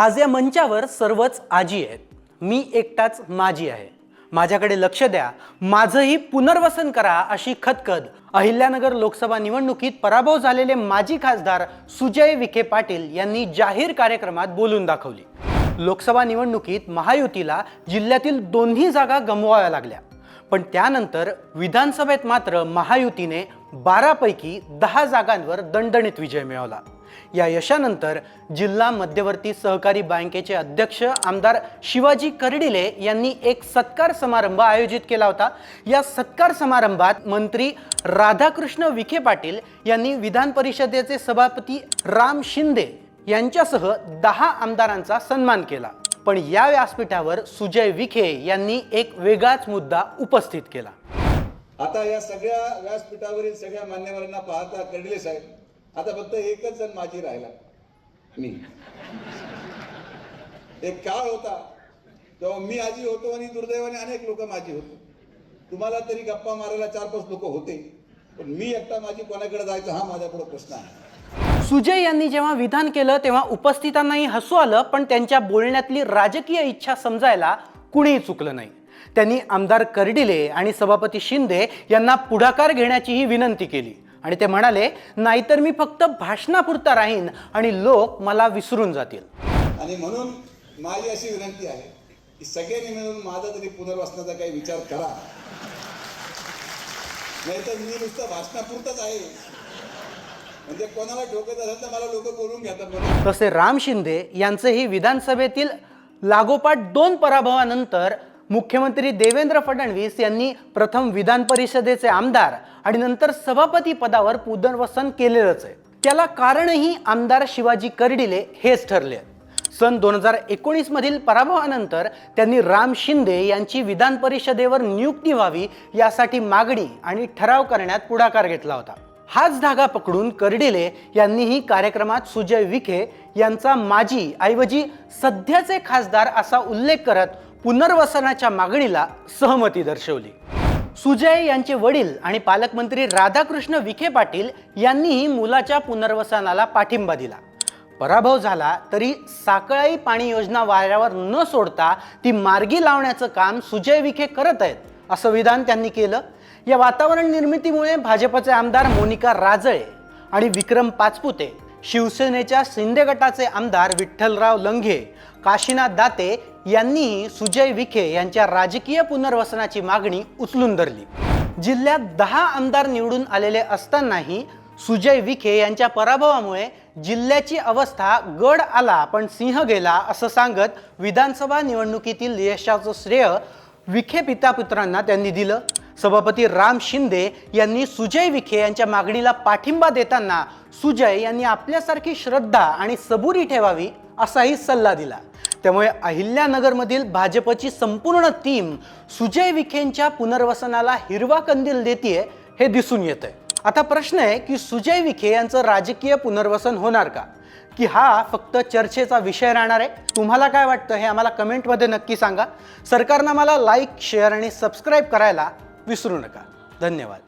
आज या मंचावर सर्वच आजी आहेत, मी एकटाच माजी आहे। माझ्याकडे लक्ष द्या, माझंही पुनर्वसन करा अशी खदखद अहिल्यानगर लोकसभा निवडणुकीत पराभव झालेले माजी खासदार सुजय विखे पाटील यांनी जाहीर कार्यक्रमात बोलून दाखवली। लोकसभा निवडणुकीत महायुतीला जिल्ह्यातील दोन्ही जागा गमवाव्या लागल्या, पण त्यानंतर विधानसभेत मात्र महायुतीने 12 पैकी 10 जागांवर दणदणीत विजय मिळवला। या यशानंतर जिल्हा मध्यवर्ती सहकारी बँकेचे अध्यक्ष आमदार शिवाजी कर्डिले यांनी एक सत्कार समारंभ आयोजित केला होता। या सत्कार समारंभात मंत्री राधाकृष्ण विखे पाटील यांनी विधान परिषदेचे सभापती राम शिंदे यांच्यासह 10 आमदारांचा सन्मान केला। पण या व्यासपीठावर सुजय विखे यांनी एक वेगळाच मुद्दा उपस्थित केला। आता या सगळ्या व्यासपीठावरील सगळ्या मान्यवरांना पाहता कर्डिले साहेब, आता फक्त एकच जण माझी राहिला, मी। एक काळ होता तेव्हा मी आजी होतो आणि दुर्दैवाने अनेक लोक माझी होते। तुम्हाला तरी गप्पा मारायला 4-5 लोक होते, पण मी एकटा माझी कोणाकडे जायचं हा माझ्यापुढे प्रश्न आहे। सुजय यांनी जेव्हा विधान केलं तेव्हा उपस्थितांनाही हसू आलं, पण त्यांच्या बोलण्यातली राजकीय इच्छा समजायला कुणीही चुकलं नाही। त्यांनी आमदार कर्डिले आणि सभापती शिंदे यांना पुढाकार घेण्याचीही विनंती केली आणि ते म्हणाले, नाहीतर मी फक्त भाषणापुरता राहीन आणि लोक मला विसरून जातील। आणि म्हणून माझी अशी विनंती आहे की सगळ्यांनी मिळून माझा तरी पुनर्वसनाचा काही विचार करा, नाहीतर मी नुसतं भाषणापुरताच आहे म्हणजे कोणाला ठोकत असेल तर मला लोक बोलून घेतात। तसे राम शिंदे यांचेही विधानसभेतील लागोपाठ 2 पराभवानंतर मुख्यमंत्री देवेंद्र फडणवीस यांनी प्रथम विधान परिषदेचे आमदार आणि नंतर सभापती पदावर पुनर्वसन केलेलंच आहे। त्याला कारणही आमदार शिवाजी कर्डिले हेच ठरले। सन 2019 मधील पराभवानंतर त्यांनी राम शिंदे यांची विधान परिषदेवर नियुक्ती व्हावी यासाठी मागणी आणि ठराव करण्यात पुढाकार घेतला होता। हाच धागा पकडून कर्डिले यांनीही कार्यक्रमात सुजय विखे यांचा माजी ऐवजी सध्याचे खासदार असा उल्लेख करत पुनर्वसनाच्या मागणीला सहमती दर्शवली। सुजय यांचे वडील आणि पालकमंत्री राधाकृष्ण विखे पाटील यांनीही मुलाच्या पुनर्वसनाला पाठिंबा दिला। पराभव झाला तरी साकळाई पाणी योजना वाऱ्यावर न सोडता ती मार्गी लावण्याचं काम सुजय विखे करत आहेत असं विधान त्यांनी केलं। या वातावरण निर्मितीमुळे भाजपचे आमदार मोनिका राजळे आणि विक्रम पाचपुते, शिवसेनेच्या शिंदे गटाचे आमदार विठ्ठलराव लंघे, काशीनाथ दाते यांनीही सुजय विखे यांच्या राजकीय पुनर्वसनाची मागणी उचलून धरली। जिल्ह्यात 10 आमदार निवडून आलेले असतानाही सुजय विखे यांच्या पराभवामुळे जिल्ह्याची अवस्था गड आला पण सिंह गेला असं सांगत विधानसभा निवडणुकीतील यशाचं श्रेय विखे पितापुत्रांना त्यांनी दिलं। सभापती राम शिंदे यांनी सुजय विखे यांच्या मागणीला पाठिंबा देताना सुजय यांनी आपल्यासारखी श्रद्धा आणि सबुरी ठेवावी असाही सल्ला दिला। त्यामुळे अहिल्यानगरमधील भाजपची संपूर्ण टीम सुजय विखेंच्या पुनर्वसनाला हिरवा कंदील देतेय हे दिसून येतंय। आता प्रश्न आहे की सुजय विखे यांचं राजकीय पुनर्वसन होणार का, की हा फक्त चर्चेचा विषय राहणार आहे? तुम्हाला काय वाटतं हे आम्हाला कमेंटमध्ये नक्की सांगा। सरकारनं मला लाईक, शेअर आणि सबस्क्राईब करायला विसरू नका। धन्यवाद।